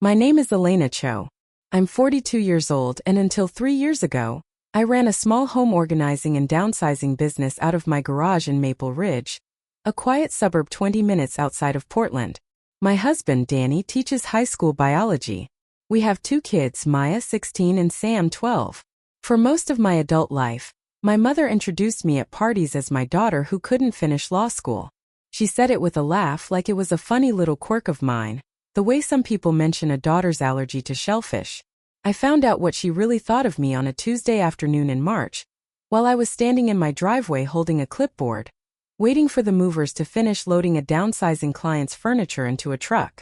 My name is Elena Cho. I'm 42 years old, and until 3 years ago, I ran a small home organizing and downsizing business out of my garage in Maple Ridge, a quiet suburb 20 minutes outside of Portland. My husband, Danny, teaches high school biology. We have 2 kids, Maya, 16, and Sam, 12. For most of my adult life, my mother introduced me at parties as my daughter who couldn't finish law school. She said it with a laugh, like it was a funny little quirk of mine, the way some people mention a daughter's allergy to shellfish. I found out what she really thought of me on a Tuesday afternoon in March, while I was standing in my driveway holding a clipboard, waiting for the movers to finish loading a downsizing client's furniture into a truck.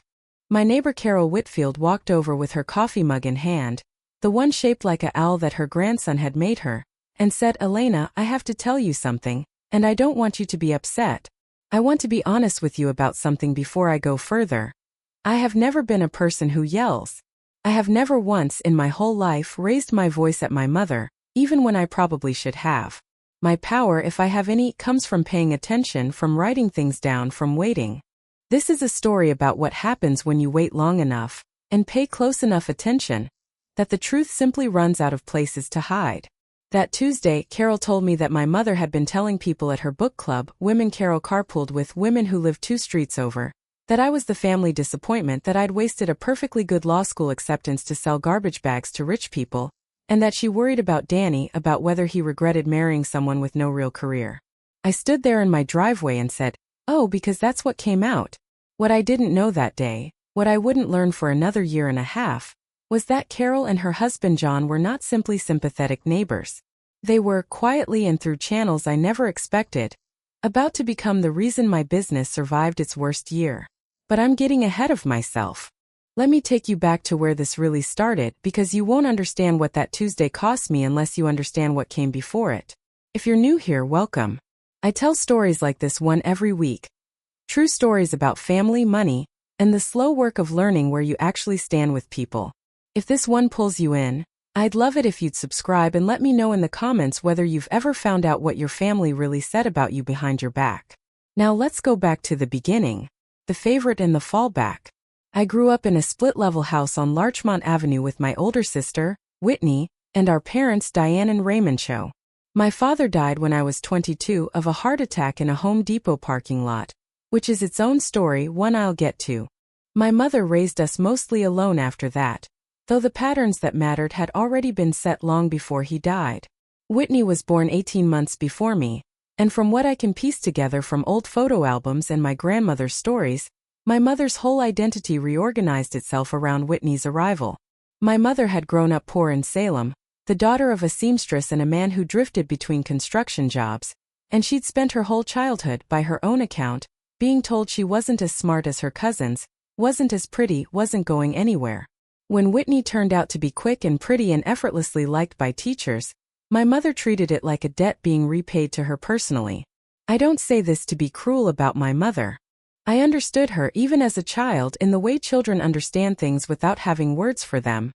My neighbor Carol Whitfield walked over with her coffee mug in hand, the one shaped like a owl that her grandson had made her, and said, "Elena, I have to tell you something, and I don't want you to be upset. I want to be honest with you about something before I go further. I have never been a person who yells. I have never once in my whole life raised my voice at my mother, even when I probably should have. My power, if I have any, comes from paying attention, from writing things down, from waiting. This is a story about what happens when you wait long enough and pay close enough attention that the truth simply runs out of places to hide." That Tuesday, Carol told me that my mother had been telling people at her book club, women Carol carpooled with, women who lived 2 streets over, that I was the family disappointment, that I'd wasted a perfectly good law school acceptance to sell garbage bags to rich people, and that she worried about Danny, about whether he regretted marrying someone with no real career. I stood there in my driveway and said, "Oh, because that's what came out." What I didn't know that day, what I wouldn't learn for another year and a half, was that Carol and her husband John were not simply sympathetic neighbors. They were, quietly and through channels I never expected, about to become the reason my business survived its worst year. But I'm getting ahead of myself. Let me take you back to where this really started, because you won't understand what that Tuesday cost me unless you understand what came before it. If you're new here, welcome. I tell stories like this one every week. True stories about family, money, and the slow work of learning where you actually stand with people. If this one pulls you in, I'd love it if you'd subscribe and let me know in the comments whether you've ever found out what your family really said about you behind your back. Now let's go back to the beginning. The favorite and the fallback. I grew up in a split-level house on Larchmont Avenue with my older sister, Whitney, and our parents, Diane and Raymond Cho. My father died when I was 22 of a heart attack in a Home Depot parking lot, which is its own story, one I'll get to. My mother raised us mostly alone after that, though the patterns that mattered had already been set long before he died. Whitney was born 18 months before me, and from what I can piece together from old photo albums and my grandmother's stories, my mother's whole identity reorganized itself around Whitney's arrival. My mother had grown up poor in Salem, the daughter of a seamstress and a man who drifted between construction jobs, and she'd spent her whole childhood, by her own account, being told she wasn't as smart as her cousins, wasn't as pretty, wasn't going anywhere. When Whitney turned out to be quick and pretty and effortlessly liked by teachers, my mother treated it like a debt being repaid to her personally. I don't say this to be cruel about my mother. I understood her even as a child in the way children understand things without having words for them.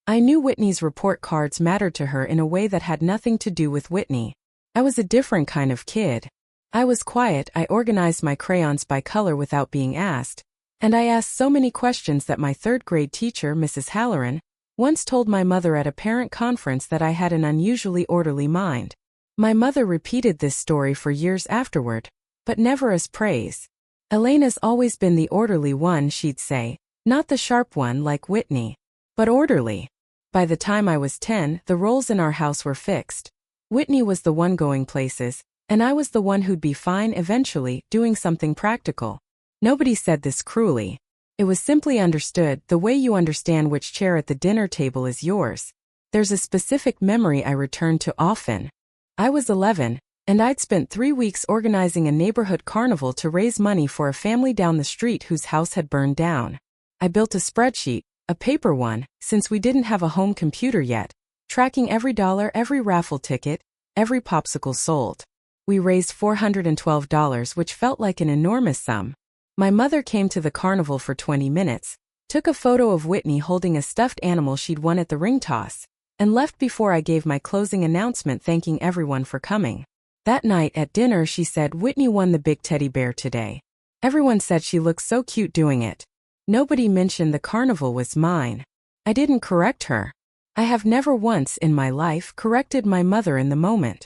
I knew Whitney's report cards mattered to her in a way that had nothing to do with Whitney. I was a different kind of kid. I was quiet, I organized my crayons by color without being asked, and I asked so many questions that my 3rd grade teacher, Mrs. Halloran, once told my mother at a parent conference that I had an unusually orderly mind. My mother repeated this story for years afterward, but never as praise. "Elena's always been the orderly one," she'd say, "not the sharp one like Whitney, but orderly." By the time I was 10, the roles in our house were fixed. Whitney was the one going places, and I was the one who'd be fine eventually, doing something practical. Nobody said this cruelly. It was simply understood, the way you understand which chair at the dinner table is yours. There's a specific memory I return to often. I was 11, and I'd spent 3 weeks organizing a neighborhood carnival to raise money for a family down the street whose house had burned down. I built a spreadsheet, a paper one, since we didn't have a home computer yet, tracking every dollar, every raffle ticket, every popsicle sold. We raised $412, which felt like an enormous sum. My mother came to the carnival for 20 minutes, took a photo of Whitney holding a stuffed animal she'd won at the ring toss, and left before I gave my closing announcement thanking everyone for coming. That night at dinner she said, "Whitney won the big teddy bear today. Everyone said she looked so cute doing it. Nobody mentioned the carnival was mine. I didn't correct her. I have never once in my life corrected my mother in the moment.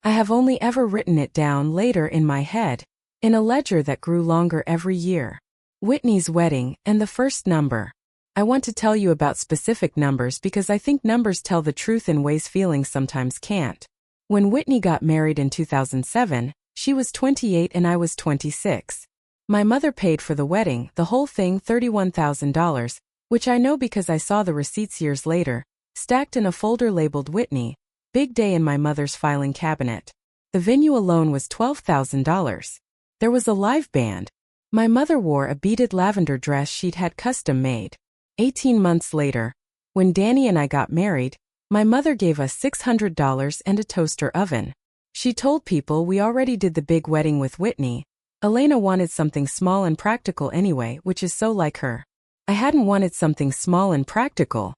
I have only ever written it down later in my head, in a ledger that grew longer every year. Whitney's wedding and the first number. I want to tell you about specific numbers because I think numbers tell the truth in ways feelings sometimes can't. When Whitney got married in 2007, she was 28 and I was 26. My mother paid for the wedding, the whole thing $31,000, which I know because I saw the receipts years later, stacked in a folder labeled Whitney, big day in my mother's filing cabinet. The venue alone was $12,000. There was a live band. My mother wore a beaded lavender dress she'd had custom made. 18 months later, when Danny and I got married, my mother gave us $600 and a toaster oven. She told people we already did the big wedding with Whitney. Elena wanted something small and practical anyway, which is so like her. I hadn't wanted something small and practical.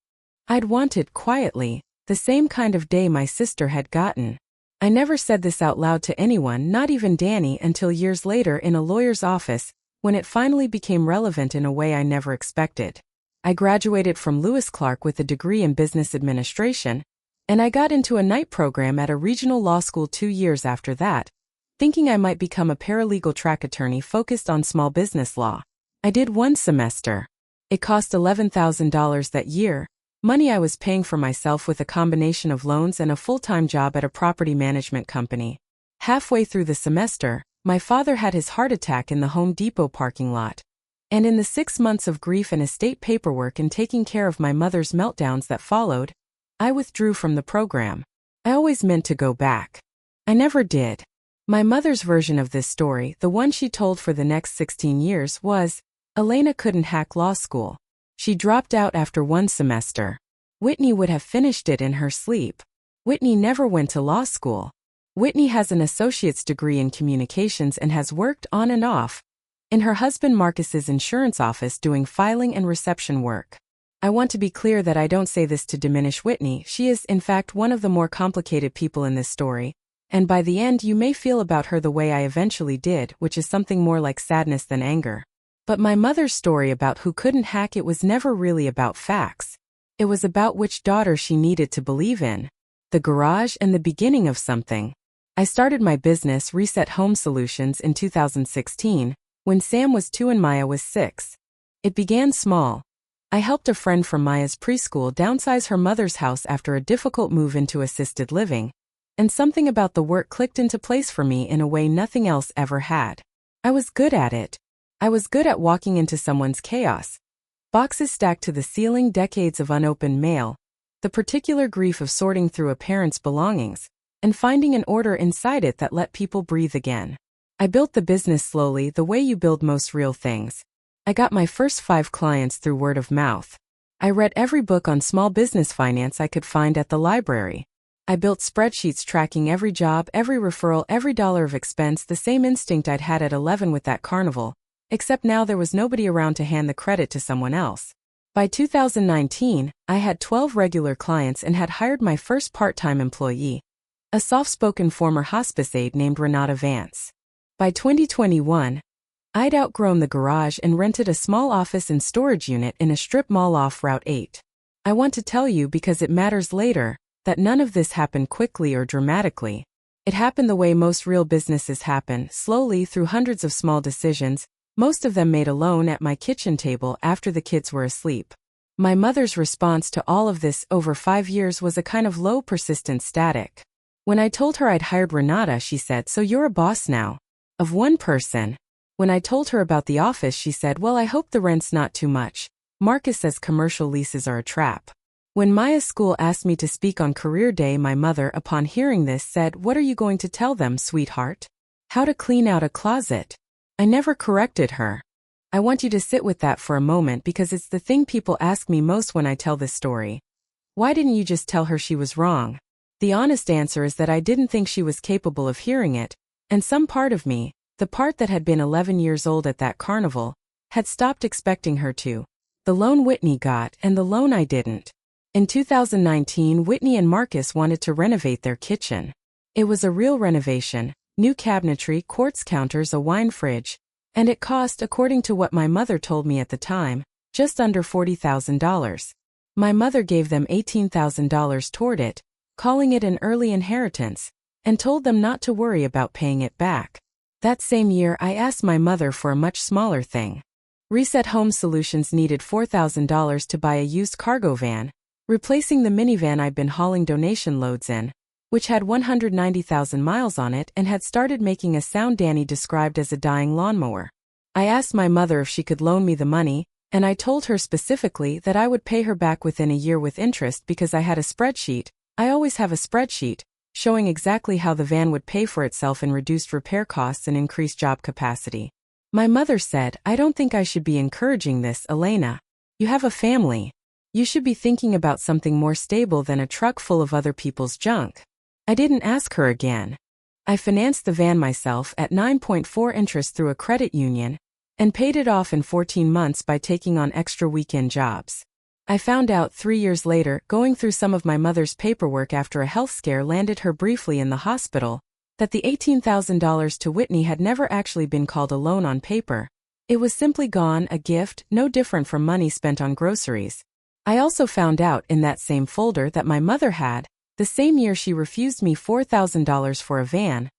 I'd wanted, quietly, the same kind of day my sister had gotten. I never said this out loud to anyone, not even Danny, until years later in a lawyer's office, when it finally became relevant in a way I never expected. I graduated from Lewis Clark with a degree in business administration, and I got into a night program at a regional law school 2 years after that, thinking I might become a paralegal track attorney focused on small business law. I did 1 semester. It cost $11,000 that year, money I was paying for myself with a combination of loans and a full-time job at a property management company. Halfway through the semester, my father had his heart attack in the Home Depot parking lot. And in the 6 months of grief and estate paperwork and taking care of my mother's meltdowns that followed, I withdrew from the program. I always meant to go back. I never did. My mother's version of this story, the one she told for the next 16 years, was, Elena couldn't hack law school. She dropped out after 1 semester. Whitney would have finished it in her sleep. Whitney never went to law school. Whitney has an associate's degree in communications and has worked on and off in her husband Marcus's insurance office doing filing and reception work. I want to be clear that I don't say this to diminish Whitney. She is, in fact, one of the more complicated people in this story, and by the end you may feel about her the way I eventually did, which is something more like sadness than anger. But my mother's story about who couldn't hack it was never really about facts. It was about which daughter she needed to believe in. The garage and the beginning of something. I started my business, Reset Home Solutions, in 2016, when Sam was 2 and Maya was 6. It began small. I helped a friend from Maya's preschool downsize her mother's house after a difficult move into assisted living, and something about the work clicked into place for me in a way nothing else ever had. I was good at it. I was good at walking into someone's chaos. Boxes stacked to the ceiling, decades of unopened mail, the particular grief of sorting through a parent's belongings, and finding an order inside it that let people breathe again. I built the business slowly, the way you build most real things. I got my first 5 clients through word of mouth. I read every book on small business finance I could find at the library. I built spreadsheets tracking every job, every referral, every dollar of expense, the same instinct I'd had at 11 with that carnival, except now there was nobody around to hand the credit to someone else. By 2019, I had 12 regular clients and had hired my first part-time employee, a soft-spoken former hospice aide named Renata Vance. By 2021, I'd outgrown the garage and rented a small office and storage unit in a strip mall off Route 8. I want to tell you, because it matters later, that none of this happened quickly or dramatically. It happened the way most real businesses happen, slowly through hundreds of small decisions, most of them made alone at my kitchen table after the kids were asleep. My mother's response to all of this over 5 years was a kind of low, persistent static. When I told her I'd hired Renata, she said, "So you're a boss now? Of one person?" When I told her about the office, she said, "Well, I hope the rent's not too much. Marcus says commercial leases are a trap." When Maya's school asked me to speak on career day, my mother, upon hearing this, said, "What are you going to tell them, sweetheart? How to clean out a closet?" I never corrected her. I want you to sit with that for a moment, because it's the thing people ask me most when I tell this story. Why didn't you just tell her she was wrong? The honest answer is that I didn't think she was capable of hearing it, and some part of me, the part that had been 11 years old at that carnival, had stopped expecting her to. The loan Whitney got and the loan I didn't. In 2019, Whitney and Marcus wanted to renovate their kitchen. It was a real renovation, new cabinetry, quartz counters, a wine fridge, And it cost, according to what my mother told me at the time, just under $40,000. My mother gave them $18,000 toward it, calling it an early inheritance, and told them not to worry about paying it back. That same year I asked my mother for a much smaller thing. Reset Home Solutions needed $4,000 to buy a used cargo van, replacing the minivan I'd been hauling donation loads in, which had 190,000 miles on it and had started making a sound Danny described as a dying lawnmower. I asked my mother if she could loan me the money, and I told her specifically that I would pay her back within a year with interest because I had a spreadsheet. I always have a spreadsheet, showing exactly how the van would pay for itself in reduced repair costs and increased job capacity. My mother said, "I don't think I should be encouraging this, Elena. You have a family. You should be thinking about something more stable than a truck full of other people's junk." I didn't ask her again. I financed the van myself at 9.4 interest through a credit union, and paid it off in 14 months by taking on extra weekend jobs. I found out 3 years later, going through some of my mother's paperwork after a health scare landed her briefly in the hospital, that the $18,000 to Whitney had never actually been called a loan on paper. It was simply gone, a gift, no different from money spent on groceries. I also found out in that same folder that my mother had, the same year she refused me $4,000 for a van,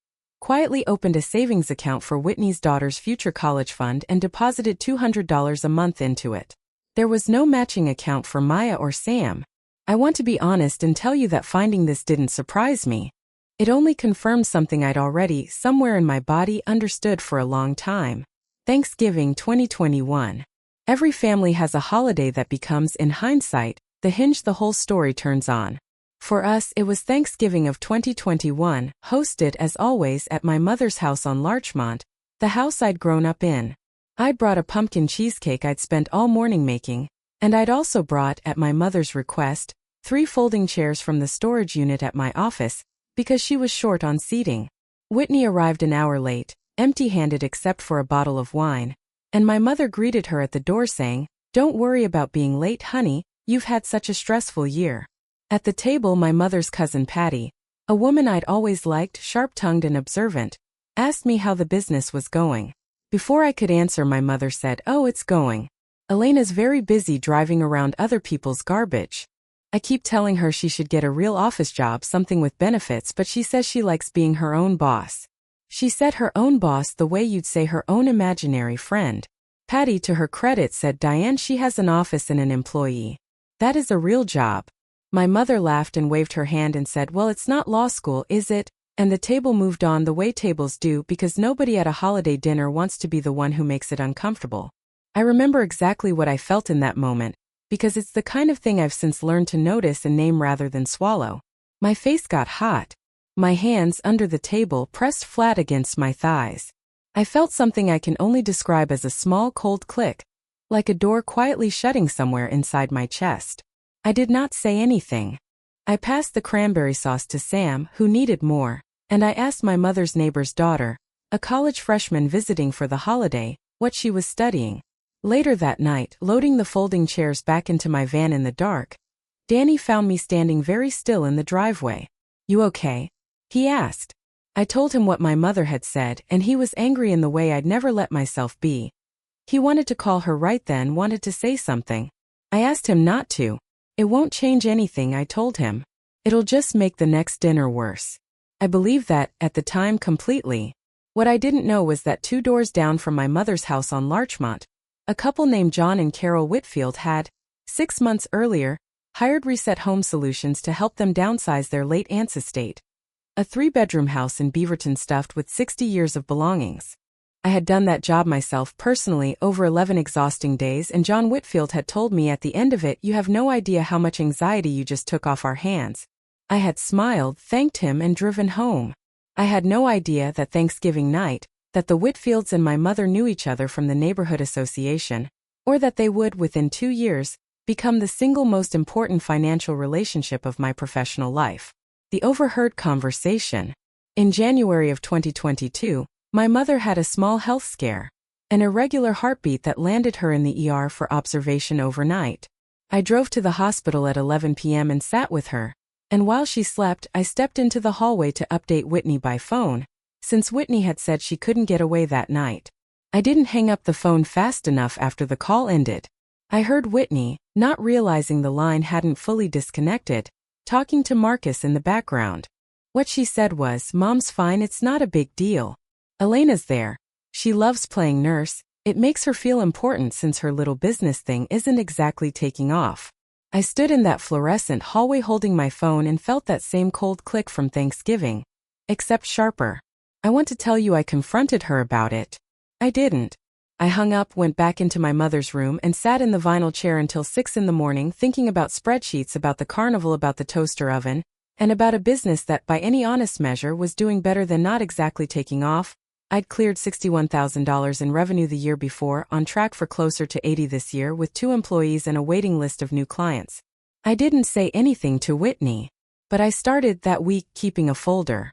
quietly opened a savings account for Whitney's daughter's future college fund and deposited $200 a month into it. There was no matching account for Maya or Sam. I want to be honest and tell you that finding this didn't surprise me. It only confirmed something I'd already, somewhere in my body, understood for a long time. Thanksgiving 2021. Every family has a holiday that becomes, in hindsight, the hinge the whole story turns on. For us, it was Thanksgiving of 2021, hosted as always at my mother's house on Larchmont, the house I'd grown up in. I'd brought a pumpkin cheesecake I'd spent all morning making, and I'd also brought, at my mother's request, 3 folding chairs from the storage unit at my office, because she was short on seating. Whitney arrived an hour late, empty-handed except for a bottle of wine, and my mother greeted her at the door saying, "Don't worry about being late, honey, you've had such a stressful year." At the table, my mother's cousin Patty, a woman I'd always liked, sharp-tongued and observant, asked me how the business was going. Before I could answer, my mother said, "Oh, it's going. Elena's very busy driving around other people's garbage. I keep telling her she should get a real office job, something with benefits, but she says she likes being her own boss." She said her own boss the way you'd say her own imaginary friend. Patty, to her credit, said, "Diane, she has an office and an employee. That is a real job." My mother laughed and waved her hand and said, "Well, it's not law school, is it?" And the table moved on the way tables do, because nobody at a holiday dinner wants to be the one who makes it uncomfortable. I remember exactly what I felt in that moment, because it's the kind of thing I've since learned to notice and name rather than swallow. My face got hot. My hands, under the table, pressed flat against my thighs. I felt something I can only describe as a small cold click, like a door quietly shutting somewhere inside my chest. I did not say anything. I passed the cranberry sauce to Sam, who needed more, and I asked my mother's neighbor's daughter, a college freshman visiting for the holiday, what she was studying. Later that night, loading the folding chairs back into my van in the dark, Danny found me standing very still in the driveway. "You okay?" he asked. I told him what my mother had said, and he was angry in the way I'd never let myself be. He wanted to call her right then, wanted to say something. I asked him not to. "It won't change anything," I told him. "It'll just make the next dinner worse." I believed that, at the time, completely. What I didn't know was that 2 doors down from my mother's house on Larchmont, a couple named John and Carol Whitfield had, 6 months earlier, hired Reset Home Solutions to help them downsize their late aunt's estate. A 3-bedroom house in Beaverton stuffed with 60 years of belongings. I had done that job myself personally over 11 exhausting days, and John Whitfield had told me at the end of it, "You have no idea how much anxiety you just took off our hands." I had smiled, thanked him, and driven home. I had no idea that Thanksgiving night, that the Whitfields and my mother knew each other from the neighborhood association, or that they would, within 2 years, become the single most important financial relationship of my professional life. The overheard conversation. In January of 2022, my mother had a small health scare, an irregular heartbeat that landed her in the ER for observation overnight. I drove to the hospital at 11 p.m. and sat with her, and while she slept, I stepped into the hallway to update Whitney by phone, since Whitney had said she couldn't get away that night. I didn't hang up the phone fast enough after the call ended. I heard Whitney, not realizing the line hadn't fully disconnected, talking to Marcus in the background. What she said was, "Mom's fine, it's not a big deal. Elena's there. She loves playing nurse. It makes her feel important since her little business thing isn't exactly taking off." I stood in that fluorescent hallway holding my phone and felt that same cold click from Thanksgiving. Except sharper. I want to tell you I confronted her about it. I didn't. I hung up, went back into my mother's room, and sat in the vinyl chair until 6 in the morning thinking about spreadsheets, about the carnival, about the toaster oven, and about a business that, by any honest measure, was doing better than not exactly taking off. I'd cleared $61,000 in revenue the year before, on track for closer to 80 this year with 2 employees and a waiting list of new clients. I didn't say anything to Whitney. But I started that week keeping a folder.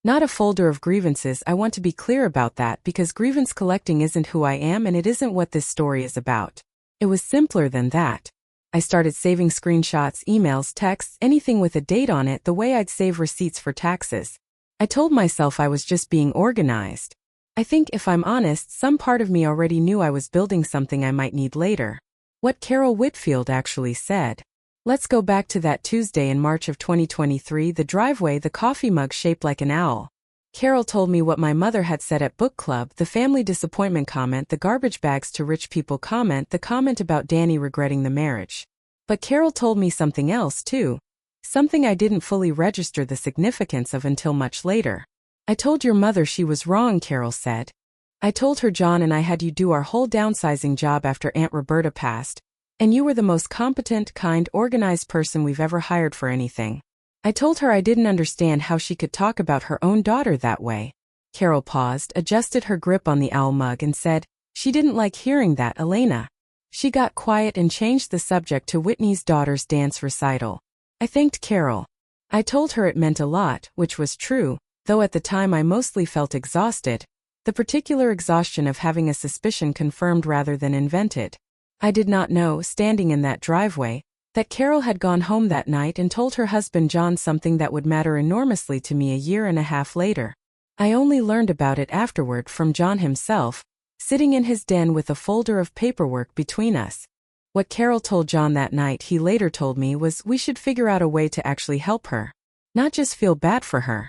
Not a folder of grievances. I want to be clear about that because grievance collecting isn't who I am and it isn't what this story is about. It was simpler than that. I started saving screenshots, emails, texts, anything with a date on it the way I'd save receipts for taxes. I told myself I was just being organized. I think, if I'm honest, some part of me already knew I was building something I might need later. What Carol Whitfield actually said. Let's go back to that Tuesday in March of 2023, the driveway, the coffee mug shaped like an owl. Carol told me what my mother had said at book club, the family disappointment comment, the garbage bags to rich people comment, the comment about Danny regretting the marriage. But Carol told me something else too. Something I didn't fully register the significance of until much later. "I told your mother she was wrong," Carol said. "I told her John and I had you do our whole downsizing job after Aunt Roberta passed, and you were the most competent, kind, organized person we've ever hired for anything. I told her I didn't understand how she could talk about her own daughter that way." Carol paused, adjusted her grip on the owl mug and said, "She didn't like hearing that, Elena." She got quiet and changed the subject to Whitney's daughter's dance recital. I thanked Carol. I told her it meant a lot, which was true, though at the time I mostly felt exhausted, the particular exhaustion of having a suspicion confirmed rather than invented. I did not know, standing in that driveway, that Carol had gone home that night and told her husband John something that would matter enormously to me a year and a half later. I only learned about it afterward from John himself, sitting in his den with a folder of paperwork between us. What Carol told John that night, he later told me, was we should figure out a way to actually help her. Not just feel bad for her.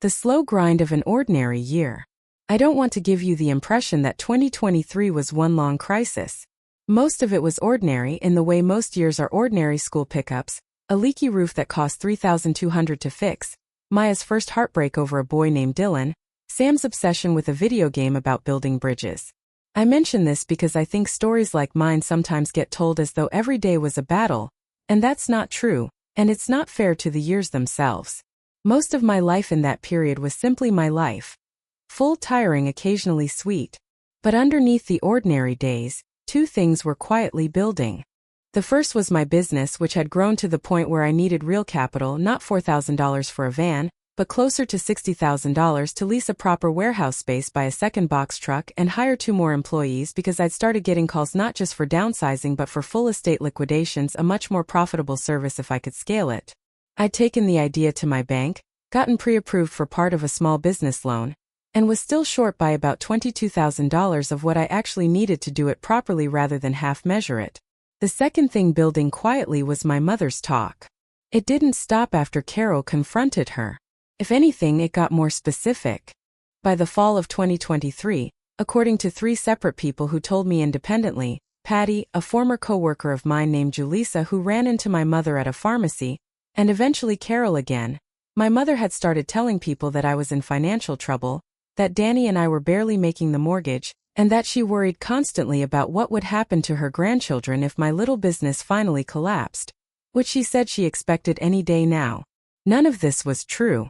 The slow grind of an ordinary year. I don't want to give you the impression that 2023 was one long crisis. Most of it was ordinary in the way most years are ordinary: school pickups, a leaky roof that cost $3,200 to fix, Maya's first heartbreak over a boy named Dylan, Sam's obsession with a video game about building bridges. I mention this because I think stories like mine sometimes get told as though every day was a battle, and that's not true, and it's not fair to the years themselves. Most of my life in that period was simply my life. Full, tiring, occasionally sweet. But underneath the ordinary days, 2 things were quietly building. The first was my business, which had grown to the point where I needed real capital, not $4,000 for a van, but closer to $60,000 to lease a proper warehouse space, buy a second box truck, and hire 2 more employees because I'd started getting calls not just for downsizing but for full estate liquidations, a much more profitable service if I could scale it. I'd taken the idea to my bank, gotten pre-approved for part of a small business loan, and was still short by about $22,000 of what I actually needed to do it properly rather than half-measure it. The second thing building quietly was my mother's talk. It didn't stop after Carol confronted her. If anything, it got more specific. By the fall of 2023, according to 3 separate people who told me independently, Patty, a former co-worker of mine named Julissa who ran into my mother at a pharmacy, and eventually Carol again, my mother had started telling people that I was in financial trouble, that Danny and I were barely making the mortgage, and that she worried constantly about what would happen to her grandchildren if my little business finally collapsed, which she said she expected any day now. None of this was true.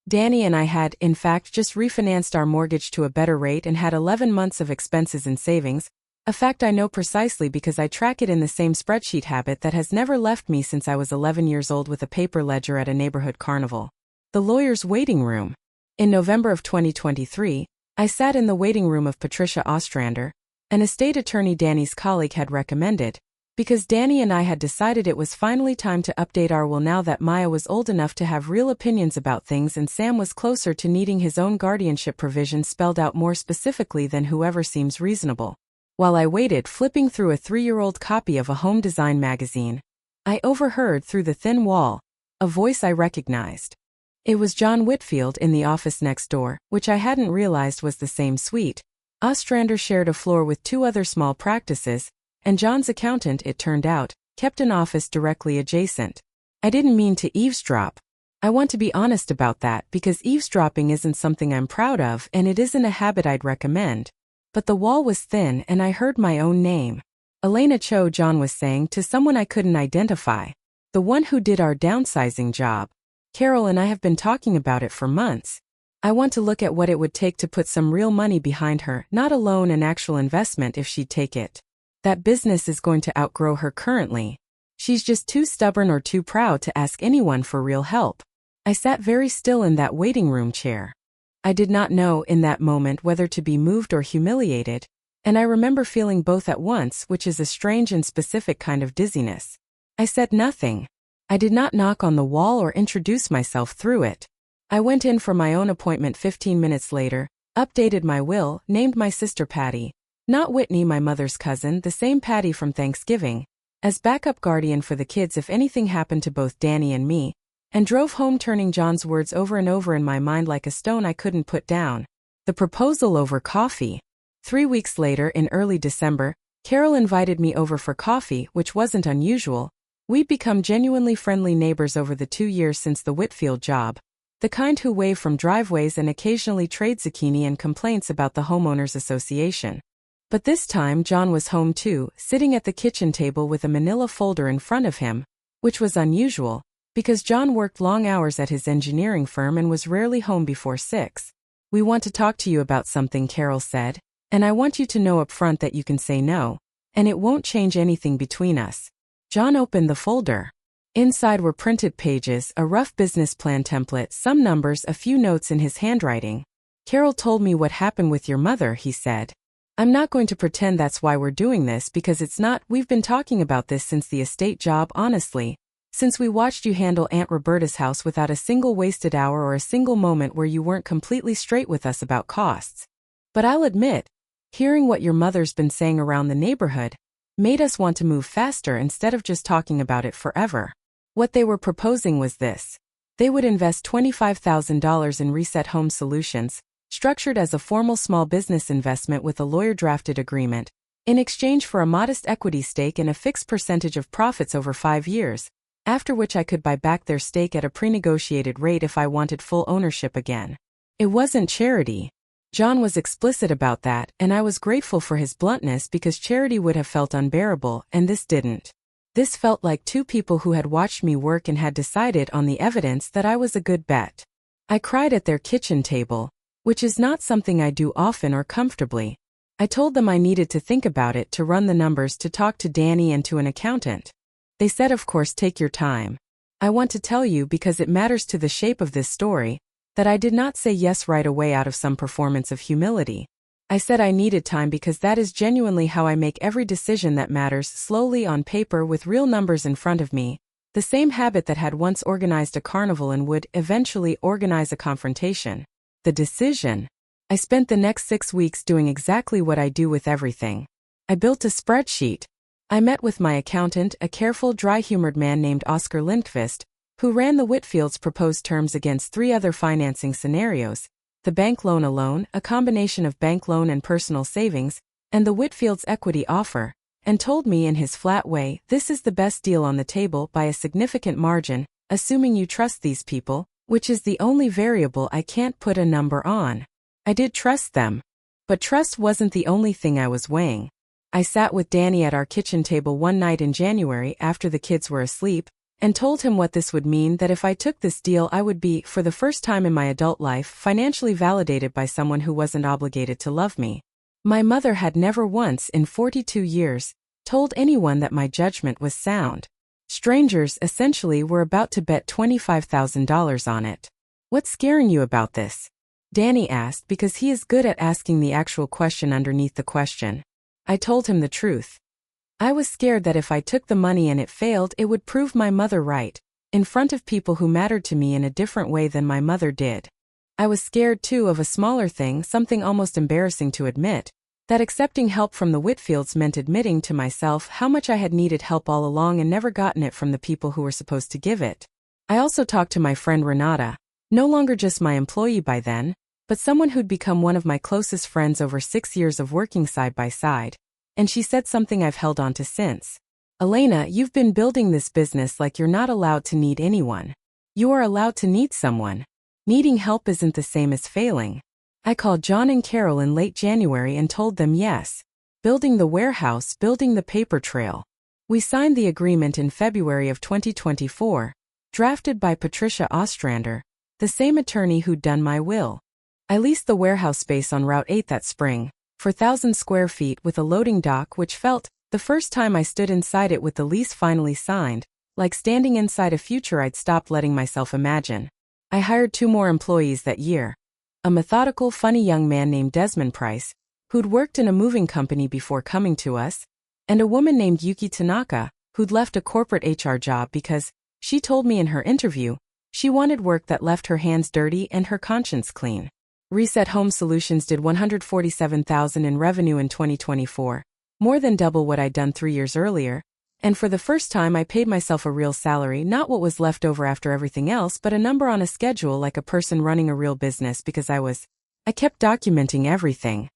Danny and I had, in fact, just refinanced our mortgage to a better rate and had 11 months of expenses and savings, a fact I know precisely because I track it in the same spreadsheet habit that has never left me since I was 11 years old with a paper ledger at a neighborhood carnival. The lawyer's waiting room. In November of 2023, I sat in the waiting room of Patricia Ostrander, an estate attorney Danny's colleague had recommended, Because Danny and I had decided it was finally time to update our will now that Maya was old enough to have real opinions about things and Sam was closer to needing his own guardianship provisions spelled out more specifically than whoever seems reasonable. While I waited, flipping through a 3-year-old copy of a home design magazine, I overheard through the thin wall a voice I recognized. It was John Whitfield in the office next door, which I hadn't realized was the same suite. Ostrander shared a floor with 2 other small practices, and John's accountant, it turned out, kept an office directly adjacent. I didn't mean to eavesdrop. I want to be honest about that because eavesdropping isn't something I'm proud of and it isn't a habit I'd recommend. But the wall was thin and I heard my own name. Elena Cho, John was saying to someone I couldn't identify. The one who did our downsizing job. Carol and I have been talking about it for months. I want to look at what it would take to put some real money behind her, not a loan, an actual investment if she'd take it. That business is going to outgrow her currently. She's just too stubborn or too proud to ask anyone for real help. I sat very still in that waiting room chair. I did not know in that moment whether to be moved or humiliated, and I remember feeling both at once, which is a strange and specific kind of dizziness. I said nothing. I did not knock on the wall or introduce myself through it. I went in for my own appointment 15 minutes later, updated my will, named my sister Patty, not Whitney, my mother's cousin, the same Patty from Thanksgiving, as backup guardian for the kids if anything happened to both Danny and me, and drove home turning John's words over and over in my mind like a stone I couldn't put down. The proposal over coffee. 3 weeks later, in early December, Carol invited me over for coffee, which wasn't unusual. We'd become genuinely friendly neighbors over the 2 years since the Whitfield job, the kind who wave from driveways and occasionally trade zucchini and complaints about the homeowners association. But this time John was home too, sitting at the kitchen table with a manila folder in front of him, which was unusual, because John worked long hours at his engineering firm and was rarely home before 6. "We want to talk to you about something," Carol said, "and I want you to know up front that you can say no, and it won't change anything between us." John opened the folder. Inside were printed pages, a rough business plan template, some numbers, a few notes in his handwriting. "Carol told me what happened with your mother," he said. "I'm not going to pretend that's why we're doing this because it's not. We've been talking about this since the estate job, honestly. Since we watched you handle Aunt Roberta's house without a single wasted hour or a single moment where you weren't completely straight with us about costs. But I'll admit, hearing what your mother's been saying around the neighborhood made us want to move faster instead of just talking about it forever." What they were proposing was this. They would invest $25,000 in Reset Home Solutions, structured as a formal small business investment with a lawyer-drafted agreement, in exchange for a modest equity stake and a fixed percentage of profits over 5 years, after which I could buy back their stake at a pre-negotiated rate if I wanted full ownership again. It wasn't charity. John was explicit about that, and I was grateful for his bluntness because charity would have felt unbearable, and this didn't. This felt like 2 people who had watched me work and had decided on the evidence that I was a good bet. I cried at their kitchen table, which is not something I do often or comfortably. I told them I needed to think about it, to run the numbers, to talk to Danny and to an accountant. They said, "Of course, take your time. I want to tell you, because it matters to the shape of this story, that I did not say yes right away out of some performance of humility. I said I needed time because that is genuinely how I make every decision that matters, slowly on paper with real numbers in front of me, the same habit that had once organized a carnival and would eventually organize a confrontation. The decision. I spent the next 6 weeks doing exactly what I do with everything. I built a spreadsheet. I met with my accountant, a careful, dry-humored man named Oscar Lindqvist, who ran the Whitfields' proposed terms against 3 other financing scenarios: the bank loan alone, a combination of bank loan and personal savings, and the Whitfields' equity offer, and told me in his flat way, "This is the best deal on the table by a significant margin, assuming you trust these people, which is the only variable I can't put a number on." I did trust them. But trust wasn't the only thing I was weighing. I sat with Danny at our kitchen table one night in January after the kids were asleep, and told him what this would mean, that if I took this deal I would be, for the first time in my adult life, financially validated by someone who wasn't obligated to love me. My mother had never once in 42 years told anyone that my judgment was sound. Strangers essentially were about to bet $25,000 on it. "What's scaring you about this?" Danny asked, because he is good at asking the actual question underneath the question. I told him the truth. I was scared that if I took the money and it failed, it would prove my mother right, in front of people who mattered to me in a different way than my mother did. I was scared too of a smaller thing, something almost embarrassing to admit, that accepting help from the Whitfields meant admitting to myself how much I had needed help all along and never gotten it from the people who were supposed to give it. I also talked to my friend Renata, no longer just my employee by then, but someone who'd become one of my closest friends over 6 years of working side by side, and she said something I've held on to since. Elena, you've been building this business like you're not allowed to need anyone. You are allowed to need someone. Needing help isn't the same as failing. I called John and Carol in late January and told them yes. Building the warehouse, building the paper trail. We signed the agreement in February of 2024, drafted by Patricia Ostrander, the same attorney who'd done my will. I leased the warehouse space on Route 8 that spring, for 1,000 square feet with a loading dock, which felt, the first time I stood inside it with the lease finally signed, like standing inside a future I'd stopped letting myself imagine. I hired 2 more employees that year. A methodical, funny young man named Desmond Price, who'd worked in a moving company before coming to us, and a woman named Yuki Tanaka, who'd left a corporate HR job because, she told me in her interview, she wanted work that left her hands dirty and her conscience clean. Reset Home Solutions did $147,000 in revenue in 2024, more than double what I'd done 3 years earlier, and for the first time I paid myself a real salary, not what was left over after everything else, but a number on a schedule like a person running a real business because I kept documenting everything.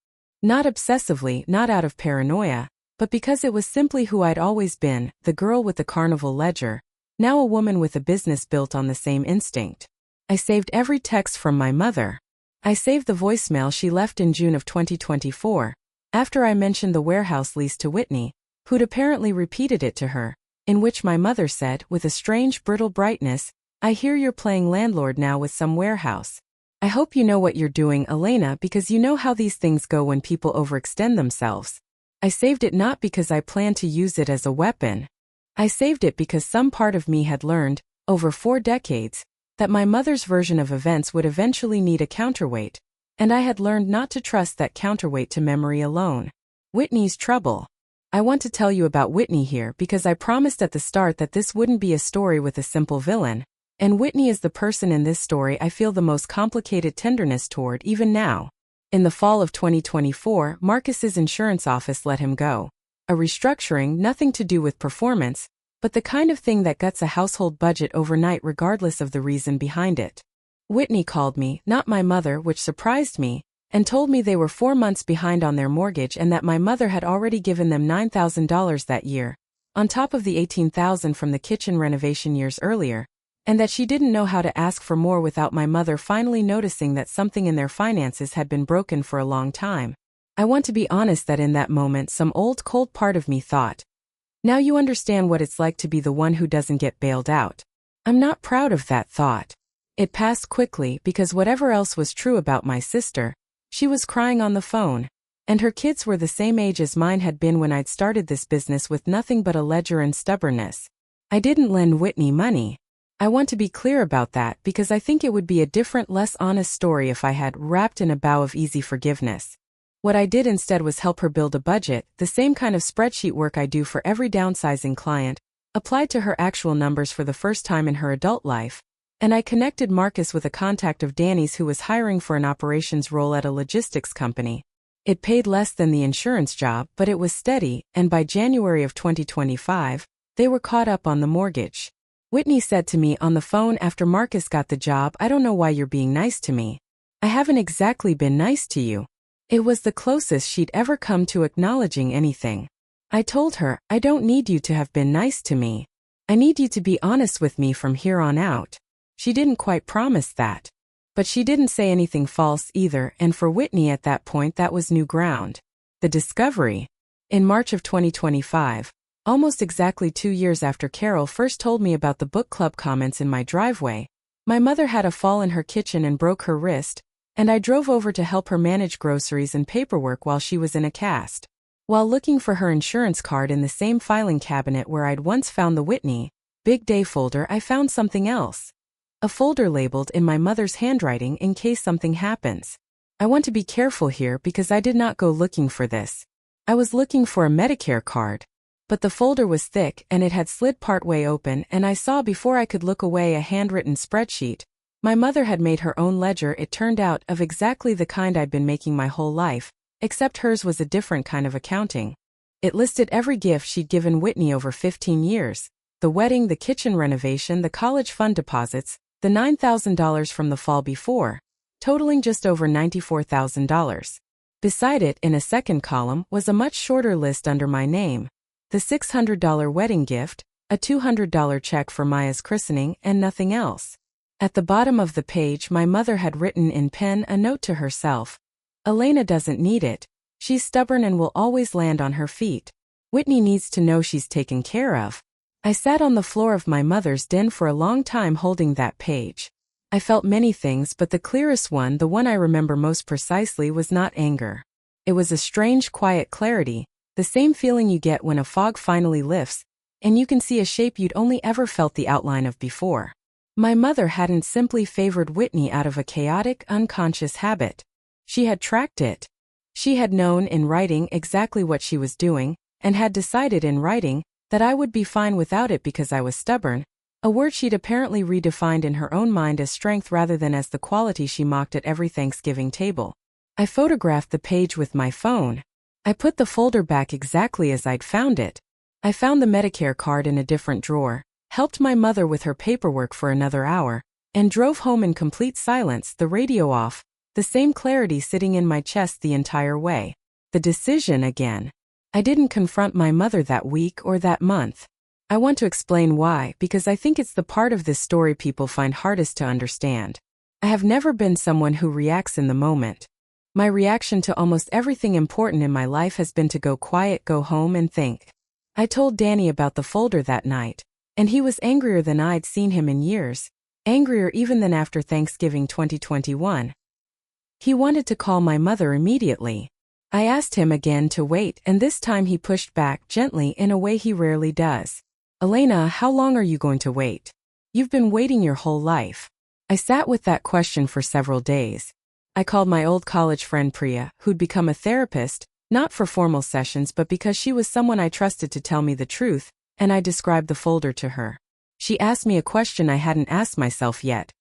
Not obsessively, not out of paranoia, but because it was simply who I'd always been, the girl with the carnival ledger, now a woman with a business built on the same instinct. I saved every text from my mother. I saved the voicemail she left in June of 2024, after I mentioned the warehouse lease to Whitney, who'd apparently repeated it to her, in which my mother said, with a strange brittle brightness, "I hear you're playing landlord now with some warehouse. I hope you know what you're doing, Elena, because you know how these things go when people overextend themselves." I saved it not because I planned to use it as a weapon. I saved it because some part of me had learned, over 4 decades, that my mother's version of events would eventually need a counterweight, and I had learned not to trust that counterweight to memory alone. Whitney's trouble. I want to tell you about Whitney here because I promised at the start that this wouldn't be a story with a simple villain, and Whitney is the person in this story I feel the most complicated tenderness toward even now. In the fall of 2024, Marcus's insurance office let him go. A restructuring, nothing to do with performance, but the kind of thing that guts a household budget overnight regardless of the reason behind it. Whitney called me, not my mother, which surprised me, and told me they were 4 months behind on their mortgage and that my mother had already given them $9,000 that year, on top of the $18,000 from the kitchen renovation years earlier, and that she didn't know how to ask for more without my mother finally noticing that something in their finances had been broken for a long time. I want to be honest that in that moment some old cold part of me thought, now you understand what it's like to be the one who doesn't get bailed out. I'm not proud of that thought. It passed quickly because whatever else was true about my sister, she was crying on the phone, and her kids were the same age as mine had been when I'd started this business with nothing but a ledger and stubbornness. I didn't lend Whitney money. I want to be clear about that because I think it would be a different, less honest story if I had wrapped in a bow of easy forgiveness. What I did instead was help her build a budget, the same kind of spreadsheet work I do for every downsizing client, applied to her actual numbers for the first time in her adult life, and I connected Marcus with a contact of Danny's who was hiring for an operations role at a logistics company. It paid less than the insurance job, but it was steady, and by January of 2025, they were caught up on the mortgage. Whitney said to me on the phone after Marcus got the job, "I don't know why you're being nice to me. I haven't exactly been nice to you." It was the closest she'd ever come to acknowledging anything. I told her, "I don't need you to have been nice to me. I need you to be honest with me from here on out." She didn't quite promise that. But she didn't say anything false either, and for Whitney at that point that was new ground. The discovery. In March of 2025, almost exactly 2 years after Carol first told me about the book club comments in my driveway, my mother had a fall in her kitchen and broke her wrist, and I drove over to help her manage groceries and paperwork while she was in a cast. While looking for her insurance card in the same filing cabinet where I'd once found the Whitney Big Day folder, I found something else. A folder labeled in my mother's handwriting in case something happens. I want to be careful here because I did not go looking for this. I was looking for a Medicare card. But the folder was thick and it had slid partway open, and I saw before I could look away a handwritten spreadsheet. My mother had made her own ledger, it turned out, of exactly the kind I'd been making my whole life, except hers was a different kind of accounting. It listed every gift she'd given Whitney over 15 years. The wedding, the kitchen renovation, the college fund deposits, the $9,000 from the fall before, totaling just over $94,000. Beside it, in a second column, was a much shorter list under my name. The $600 wedding gift, a $200 check for Maya's christening, and nothing else. At the bottom of the page, my mother had written in pen a note to herself. Elena doesn't need it. She's stubborn and will always land on her feet. Whitney needs to know she's taken care of. I sat on the floor of my mother's den for a long time holding that page. I felt many things, but the clearest one, the one I remember most precisely, was not anger. It was a strange, quiet clarity, the same feeling you get when a fog finally lifts, and you can see a shape you'd only ever felt the outline of before. My mother hadn't simply favored Whitney out of a chaotic, unconscious habit. She had tracked it. She had known in writing exactly what she was doing, and had decided in writing that I would be fine without it because I was stubborn, a word she'd apparently redefined in her own mind as strength rather than as the quality she mocked at every Thanksgiving table. I photographed the page with my phone. I put the folder back exactly as I'd found it. I found the Medicare card in a different drawer, helped my mother with her paperwork for another hour, and drove home in complete silence, the radio off, the same clarity sitting in my chest the entire way. The decision again. I didn't confront my mother that week or that month. I want to explain why, because I think it's the part of this story people find hardest to understand. I have never been someone who reacts in the moment. My reaction to almost everything important in my life has been to go quiet, go home and think. I told Danny about the folder that night, and he was angrier than I'd seen him in years, angrier even than after Thanksgiving 2021. He wanted to call my mother immediately. I asked him again to wait, and this time he pushed back gently in a way he rarely does. Elena, how long are you going to wait? You've been waiting your whole life. I sat with that question for several days. I called my old college friend Priya, who'd become a therapist, not for formal sessions but because she was someone I trusted to tell me the truth, and I described the folder to her. She asked me a question I hadn't asked myself yet.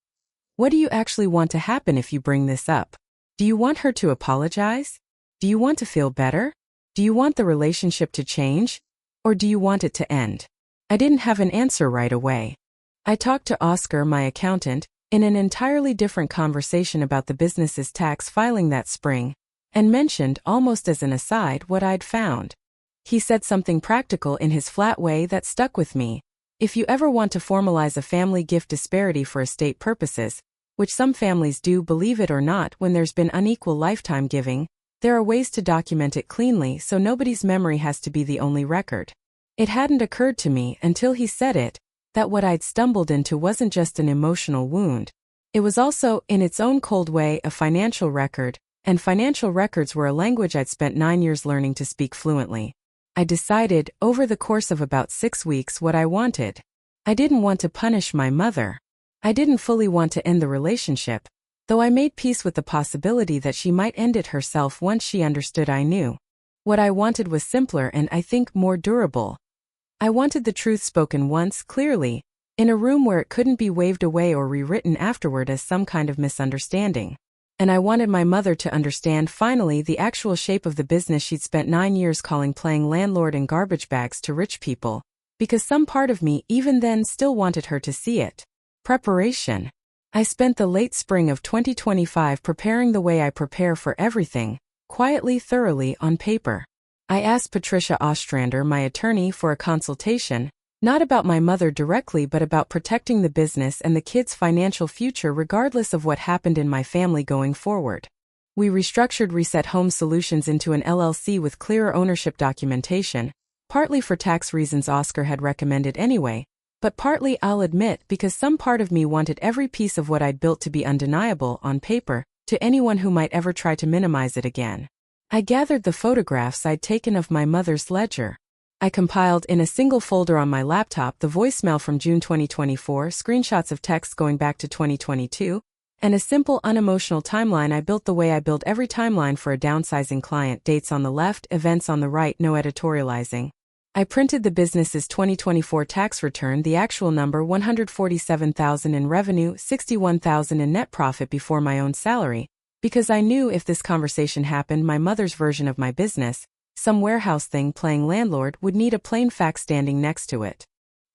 What do you actually want to happen if you bring this up? Do you want her to apologize? Do you want to feel better? Do you want the relationship to change? Or do you want it to end? I didn't have an answer right away. I talked to Oscar, my accountant, in an entirely different conversation about the business's tax filing that spring, and mentioned, almost as an aside, what I'd found. He said something practical in his flat way that stuck with me. If you ever want to formalize a family gift disparity for estate purposes, which some families do, believe it or not, when there's been unequal lifetime giving, there are ways to document it cleanly so nobody's memory has to be the only record. It hadn't occurred to me until he said it, that what I'd stumbled into wasn't just an emotional wound. It was also, in its own cold way, a financial record, and financial records were a language I'd spent 9 years learning to speak fluently. I decided, over the course of about 6 weeks, what I wanted. I didn't want to punish my mother. I didn't fully want to end the relationship, though I made peace with the possibility that she might end it herself once she understood I knew. What I wanted was simpler and, I think, more durable. I wanted the truth spoken once, clearly, in a room where it couldn't be waved away or rewritten afterward as some kind of misunderstanding. And I wanted my mother to understand finally the actual shape of the business she'd spent 9 years calling playing landlord and garbage bags to rich people, because some part of me even then still wanted her to see it. Preparation. I spent the late spring of 2025 preparing the way I prepare for everything, quietly, thoroughly, on paper. I asked Patricia Ostrander, my attorney, for a consultation, not about my mother directly but about protecting the business and the kids' financial future regardless of what happened in my family going forward. We restructured Reset Home Solutions into an LLC with clearer ownership documentation, partly for tax reasons Oscar had recommended anyway, but partly, I'll admit, because some part of me wanted every piece of what I'd built to be undeniable, on paper, to anyone who might ever try to minimize it again. I gathered the photographs I'd taken of my mother's ledger. I compiled in a single folder on my laptop the voicemail from June 2024, screenshots of texts going back to 2022, and a simple unemotional timeline I built the way I build every timeline for a downsizing client, dates on the left, events on the right, no editorializing. I printed the business's 2024 tax return, the actual number $147,000 in revenue, $61,000 in net profit before my own salary, because I knew if this conversation happened, my mother's version of my business, some warehouse thing playing landlord, would need a plain fact standing next to it.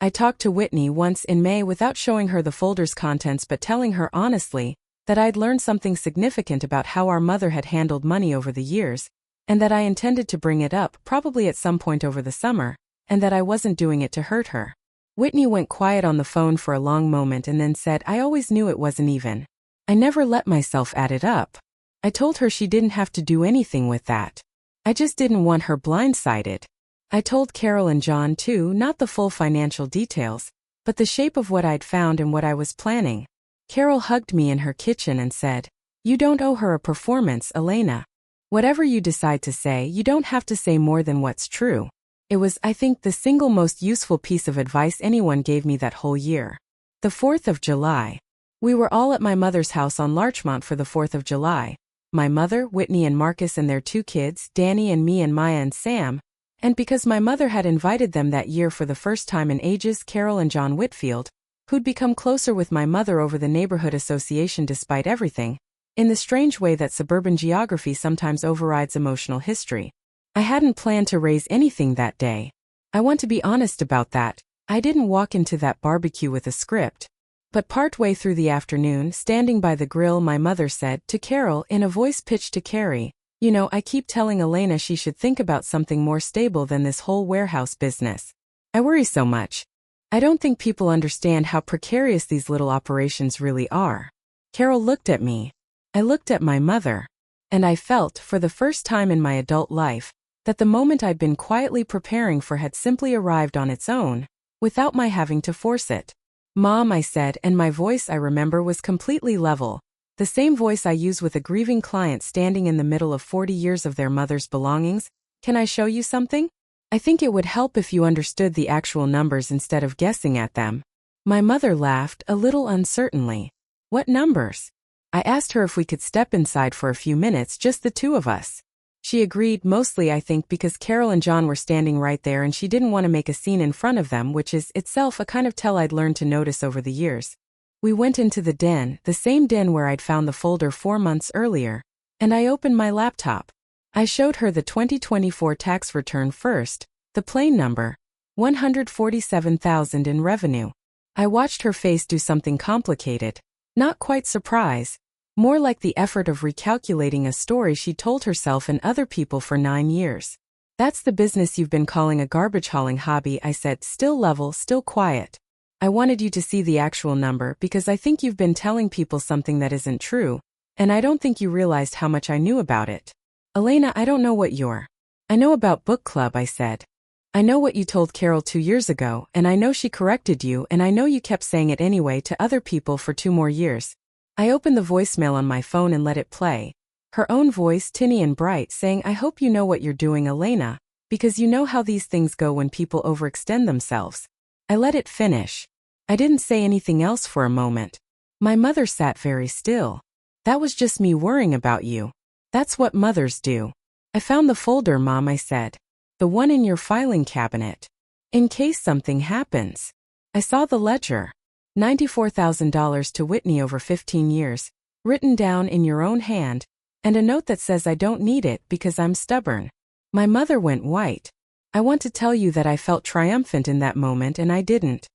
I talked to Whitney once in May without showing her the folder's contents but telling her honestly that I'd learned something significant about how our mother had handled money over the years, and that I intended to bring it up probably at some point over the summer, and that I wasn't doing it to hurt her. Whitney went quiet on the phone for a long moment and then said, "I always knew it wasn't even. I never let myself add it up." I told her she didn't have to do anything with that. I just didn't want her blindsided. I told Carol and John too, not the full financial details, but the shape of what I'd found and what I was planning. Carol hugged me in her kitchen and said, "You don't owe her a performance, Elena. Whatever you decide to say, you don't have to say more than what's true." It was, I think, the single most useful piece of advice anyone gave me that whole year. The 4th of July. We were all at my mother's house on Larchmont for the 4th of July. My mother, Whitney and Marcus and their 2 kids, Danny and me and Maya and Sam, and because my mother had invited them that year for the first time in ages, Carol and John Whitfield, who'd become closer with my mother over the neighborhood association despite everything, in the strange way that suburban geography sometimes overrides emotional history. I hadn't planned to raise anything that day. I want to be honest about that. I didn't walk into that barbecue with a script. But partway through the afternoon, standing by the grill, my mother said to Carol in a voice pitched to Carrie, "You know, I keep telling Elena she should think about something more stable than this whole warehouse business. I worry so much. I don't think people understand how precarious these little operations really are." Carol looked at me. I looked at my mother. And I felt, for the first time in my adult life, that the moment I'd been quietly preparing for had simply arrived on its own, without my having to force it. "Mom," I said, and my voice, I remember, was completely level, the same voice I use with a grieving client standing in the middle of 40 years of their mother's belongings. "Can I show you something? I think it would help if you understood the actual numbers instead of guessing at them." My mother laughed, a little uncertainly. "What numbers?" I asked her if we could step inside for a few minutes, just the 2 of us. She agreed, mostly I think because Carol and John were standing right there and she didn't want to make a scene in front of them, which is itself a kind of tell I'd learned to notice over the years. We went into the den, the same den where I'd found the folder 4 months earlier, and I opened my laptop. I showed her the 2024 tax return first, the plain number, $147,000 in revenue. I watched her face do something complicated, not quite surprise, more like the effort of recalculating a story she told herself and other people for 9 years. "That's the business you've been calling a garbage hauling hobby," I said, still level, still quiet. "I wanted you to see the actual number because I think you've been telling people something that isn't true, and I don't think you realized how much I knew about it." "Elena, I don't know what you're." "I know about book club," I said. "I know what you told Carol 2 years ago, and I know she corrected you, and I know you kept saying it anyway to other people for 2 more years." I opened the voicemail on my phone and let it play. Her own voice, tinny and bright, saying, "I hope you know what you're doing, Elena, because you know how these things go when people overextend themselves." I let it finish. I didn't say anything else for a moment. My mother sat very still. "That was just me worrying about you. That's what mothers do." "I found the folder, Mom," I said. "The one in your filing cabinet. In case something happens." I saw the ledger. $94,000 to Whitney over 15 years, written down in your own hand, and a note that says I don't need it because I'm stubborn. My mother went white. I want to tell you that I felt triumphant in that moment, and I didn't.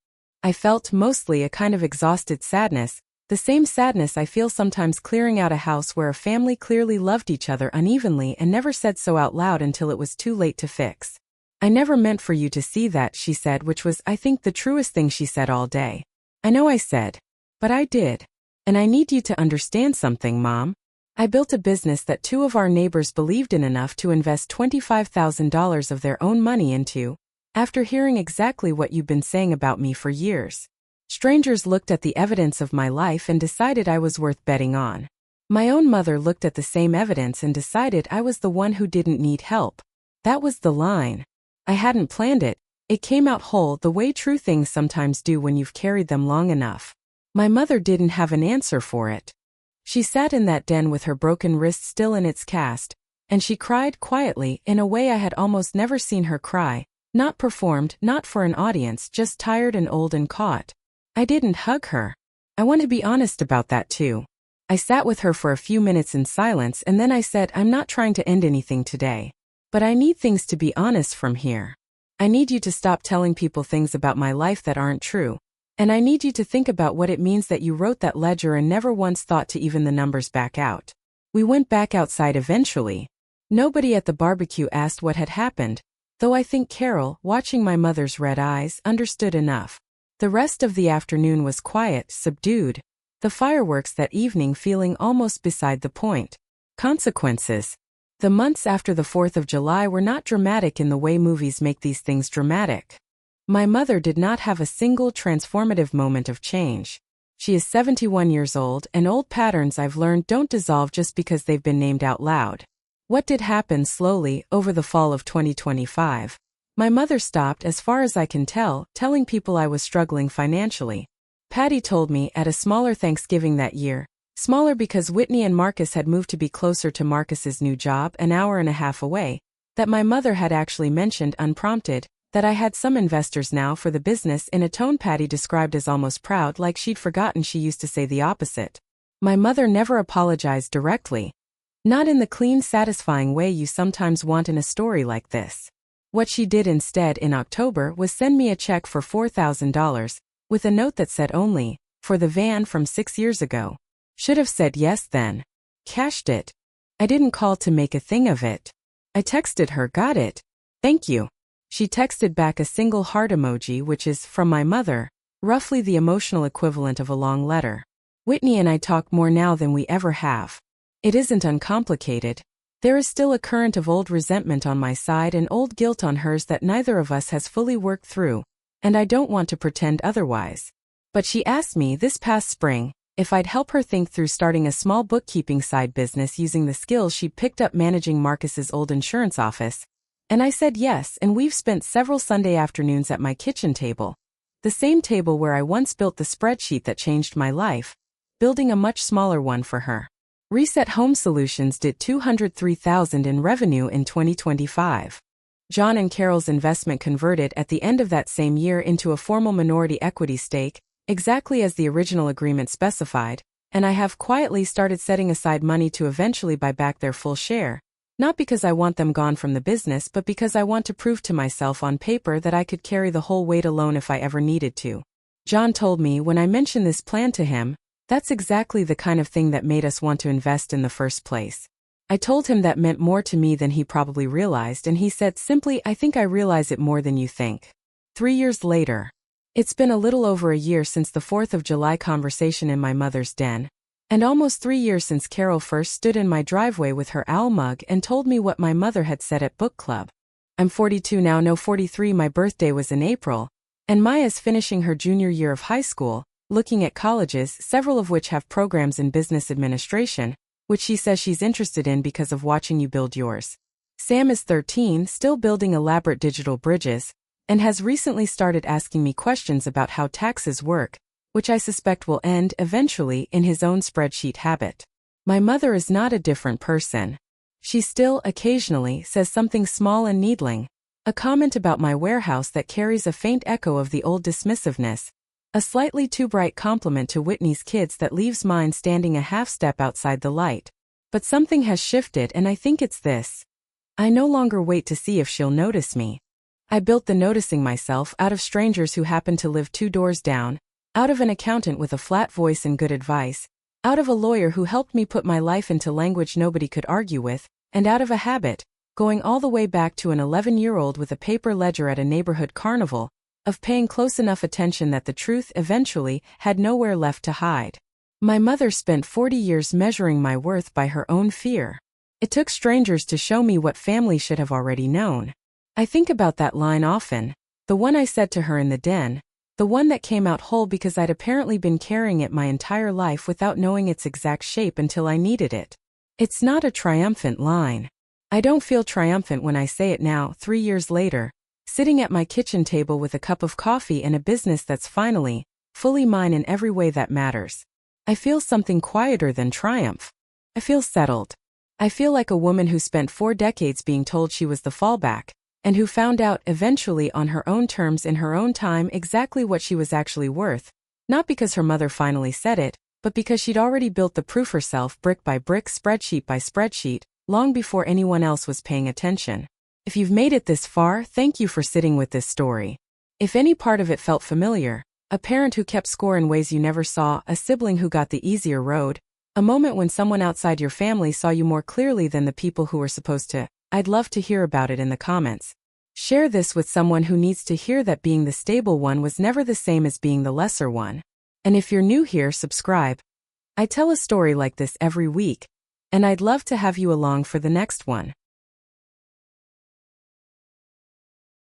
I felt mostly a kind of exhausted sadness, the same sadness I feel sometimes clearing out a house where a family clearly loved each other unevenly and never said so out loud until it was too late to fix. "I never meant for you to see that," she said, which was, I think, the truest thing she said all day. I know I said, but I did. "And I need you to understand something, Mom. I built a business that 2 of our neighbors believed in enough to invest $25,000 of their own money into, after hearing exactly what you've been saying about me for years. Strangers looked at the evidence of my life and decided I was worth betting on. My own mother looked at the same evidence and decided I was the one who didn't need help. That was the line. I hadn't planned it. It came out whole, the way true things sometimes do when you've carried them long enough. My mother didn't have an answer for it. She sat in that den with her broken wrist still in its cast, and she cried quietly in a way I had almost never seen her cry, Not performed, not for an audience, just tired and old and caught. I didn't hug her. I want to be honest about that too. I sat with her for a few minutes in silence and then I said, I'm not trying to end anything today. But I need things to be honest from here. I need you to stop telling people things about my life that aren't true. And I need you to think about what it means that you wrote that ledger and never once thought to even the numbers back out. We went back outside eventually. Nobody at the barbecue asked what had happened, though I think Carol, watching my mother's red eyes, understood enough. The rest of the afternoon was quiet, subdued. The fireworks that evening feeling almost beside the point. Consequences. The months after the 4th of July were not dramatic in the way movies make these things dramatic. My mother did not have a single transformative moment of change. She is 71 years old, and old patterns I've learned don't dissolve just because they've been named out loud. What did happen slowly, over the fall of 2025? My mother stopped, as far as I can tell, telling people I was struggling financially. Patty told me at a smaller Thanksgiving that year, smaller because Whitney and Marcus had moved to be closer to Marcus's new job an hour and a half away, that my mother had actually mentioned unprompted, that I had some investors now for the business in a tone Patty described as almost proud, like she'd forgotten she used to say the opposite. My mother never apologized directly. Not in the clean, satisfying way you sometimes want in a story like this. What she did instead in October was send me a check for $4,000, with a note that said only, for the van from 6 years ago. Should have said yes then. Cashed it. I didn't call to make a thing of it. I texted her, got it. Thank you. She texted back a single heart emoji, which is, from my mother, roughly the emotional equivalent of a long letter. Whitney and I talk more now than we ever have. It isn't uncomplicated. There is still a current of old resentment on my side and old guilt on hers that neither of us has fully worked through, and I don't want to pretend otherwise. But she asked me this past spring if I'd help her think through starting a small bookkeeping side business using the skills she picked up managing Marcus's old insurance office. And I said yes, and we've spent several Sunday afternoons at my kitchen table. The same table where I once built the spreadsheet that changed my life, building a much smaller one for her. Reset Home Solutions did $203,000 in revenue in 2025. John and Carol's investment converted at the end of that same year into a formal minority equity stake, exactly as the original agreement specified, and I have quietly started setting aside money to eventually buy back their full share, not because I want them gone from the business but because I want to prove to myself on paper that I could carry the whole weight alone if I ever needed to. John told me when I mentioned this plan to him, that's exactly the kind of thing that made us want to invest in the first place. I told him that meant more to me than he probably realized, and he said simply, I think I realize it more than you think. 3 years later. It's been a little over a year since the 4th of July conversation in my mother's den, and almost 3 years since Carol first stood in my driveway with her owl mug and told me what my mother had said at book club. I'm 42 now, no 43, my birthday was in April, and Maya's finishing her junior year of high school, looking at colleges, several of which have programs in business administration, which she says she's interested in because of watching you build yours. Sam is 13, still building elaborate digital bridges, and has recently started asking me questions about how taxes work, which I suspect will end, eventually, in his own spreadsheet habit. My mother is not a different person. She still, occasionally, says something small and needling, a comment about my warehouse that carries a faint echo of the old dismissiveness, a slightly too bright compliment to Whitney's kids that leaves mine standing a half step outside the light. But something has shifted, and I think it's this. I no longer wait to see if she'll notice me. I built the noticing myself out of strangers who happen to live 2 doors down, out of an accountant with a flat voice and good advice, out of a lawyer who helped me put my life into language nobody could argue with, and out of a habit, going all the way back to an 11-year-old with a paper ledger at a neighborhood carnival, of paying close enough attention that the truth eventually had nowhere left to hide. My mother spent 40 years measuring my worth by her own fear. It took strangers to show me what family should have already known. I think about that line often, the one I said to her in the den, the one that came out whole because I'd apparently been carrying it my entire life without knowing its exact shape until I needed it. It's not a triumphant line. I don't feel triumphant when I say it now, 3 years later, sitting at my kitchen table with a cup of coffee and a business that's finally, fully mine in every way that matters. I feel something quieter than triumph. I feel settled. I feel like a woman who spent 4 decades being told she was the fallback, and who found out eventually on her own terms in her own time exactly what she was actually worth, not because her mother finally said it, but because she'd already built the proof herself brick by brick, spreadsheet by spreadsheet, long before anyone else was paying attention. If you've made it this far, thank you for sitting with this story. If any part of it felt familiar, a parent who kept score in ways you never saw, a sibling who got the easier road, a moment when someone outside your family saw you more clearly than the people who were supposed to, I'd love to hear about it in the comments. Share this with someone who needs to hear that being the stable one was never the same as being the lesser one. And if you're new here, subscribe. I tell a story like this every week, and I'd love to have you along for the next one.